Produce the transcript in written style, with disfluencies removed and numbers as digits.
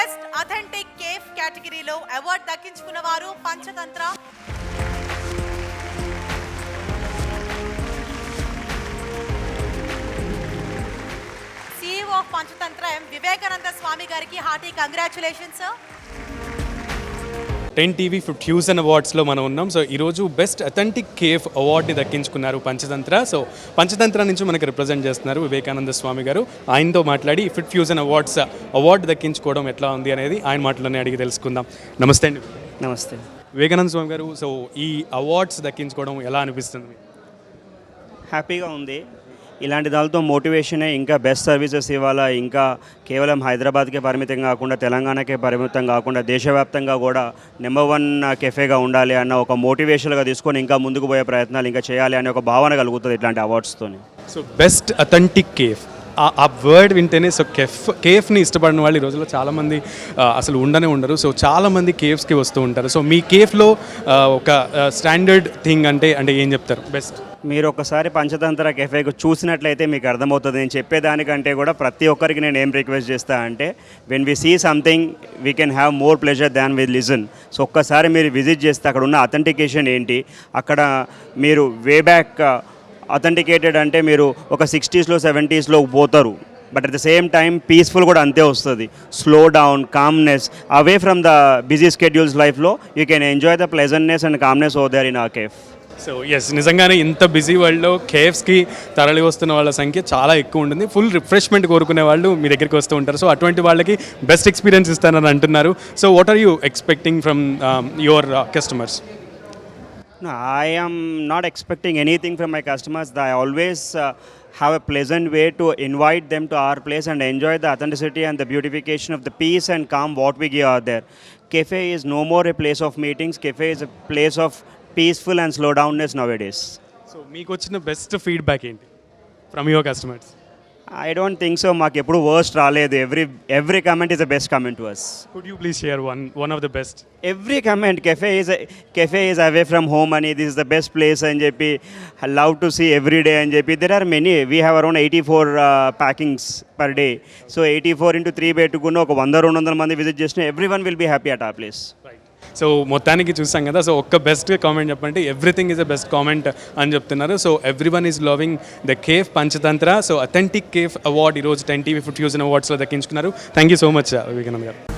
Best authentic cafe కేటగిరీలో award దక్కించుకున్న వారు పంచతంత్ర. CEO ఆఫ్ పంచతంత్ర వివేకానంద స్వామి గారికి hearty congratulations sir. 10 TV fusion అవార్డ్స్లో మనం ఉన్నాం. సో ఈరోజు బెస్ట్ అథెంటిక్ కేఫ్ అవార్డుని దక్కించుకున్నారు పంచతంత్ర. సో పంచతంత్ర నుంచి మనకు రిప్రజెంట్ చేస్తున్నారు వివేకానంద స్వామి గారు. ఆయనతో మాట్లాడి ఫిట్ ఫ్యూజన్ అవార్డ్స్ అవార్డు దక్కించుకోవడం ఎట్లా ఉంది అనేది ఆయన మాటలోనే అడిగి తెలుసుకుందాం. నమస్తే అండి. నమస్తే వివేకానంద స్వామి గారు, సో ఈ అవార్డ్స్ దక్కించుకోవడం ఎలా అనిపిస్తుంది? హ్యాపీగా ఉంది. ఇలాంటి దానితో మోటివేషనే ఇంకా బెస్ట్ సర్వీసెస్ ఇవ్వాలా, ఇంకా కేవలం హైదరాబాద్కే పరిమితం కాకుండా తెలంగాణకే పరిమితం కాకుండా దేశవ్యాప్తంగా కూడా నెంబర్ 1 కెఫేగా ఉండాలి అన్న ఒక మోటివేషన్గా తీసుకొని ఇంకా ముందుకు పోయే ప్రయత్నాలు ఇంకా చేయాలి అనే ఒక భావన కలుగుతుంది ఇట్లాంటి అవార్డ్స్తో. సో బెస్ట్ అథెంటిక్ కేఫ్, ఆ వర్డ్ వింటేనే సో కేఫ్ని ఇష్టపడిన వాళ్ళు ఈ రోజుల్లో చాలామంది అసలు ఉండరు. సో చాలామంది కేఫ్స్కి వస్తూ ఉంటారు. సో మీ కేఫ్లో ఒక స్టాండర్డ్ థింగ్ అంటే ఏం చెప్తారు బెస్ట్? మీరు ఒకసారి పంచతంత్ర కెఫేకు చూసినట్లయితే మీకు అర్థమవుతుంది. నేను చెప్పేదానికంటే కూడా ప్రతి ఒక్కరికి నేను ఏం రిక్వెస్ట్ చేస్తా అంటే, when we see something we can have more pleasure than we listen. So ఒక్కసారి మీరు విజిట్ చేస్తే అక్కడ ఉన్న అథెంటికేషన్ ఏంటి, అక్కడ మీరు వే బ్యాక్ అథెంటికేటెడ్ అంటే మీరు ఒక 60s 70s పోతారు. But at the same time peaceful కూడా అంతే వస్తుంది. Slow down, calmness, away from the busy schedules లైఫ్లో you can enjoy the pleasantness and calmness over there in a cafe. So yes, నిజంగానే ఇంత బిజీ వరల్డ్లో కేఫ్స్కి తరలి వస్తున్న వాళ్ళ సంఖ్య చాలా ఎక్కువ ఉంటుంది. ఫుల్ రిఫ్రెష్మెంట్ కోరుకునే వాళ్ళు మీ దగ్గరికి వస్తూ ఉంటారు. సో అటువంటి వాళ్ళకి బెస్ట్ ఎక్స్పీరియన్స్ ఇస్తానని అంటున్నారు. So what are you expecting from your customers? No, I am not expecting anything from my customers. I always have a pleasant way to invite them to our place and enjoy the authenticity and the beautification of the peace and calm what we give out there. Cafe is no more a place of meetings. Cafe is a place of peaceful and slow downness nowadays. So మీకు వచ్చిన best feedback ఏంటి from your customers? I don't think so. మాకు ఎప్పుడు worst రాలేదు. Every comment is the best comment to us. Could you please share one of the best? Every comment, cafe is away from home and this is the best place and చెప్పి love to see every day and చెప్పి there are many. We have around 84 packings per day. So 84 into 3 పెట్టుకున్న ఒక 100-200 మంది visit చేసిన everyone will be happy at our place. So మొత్తానికి చూసాం కదా. So ఒక్క బెస్ట్ కామెంట్ చెప్పంటే everything is a best comment అని చెప్తున్నారు. So everyone is loving the cafe Panchatantra. So authentic cafe award ఈరోజు 10 TV ఫ్యూజన్ అవార్డ్స్లో దక్కించుకున్నారు. Thank you so much Vivekanand గారు.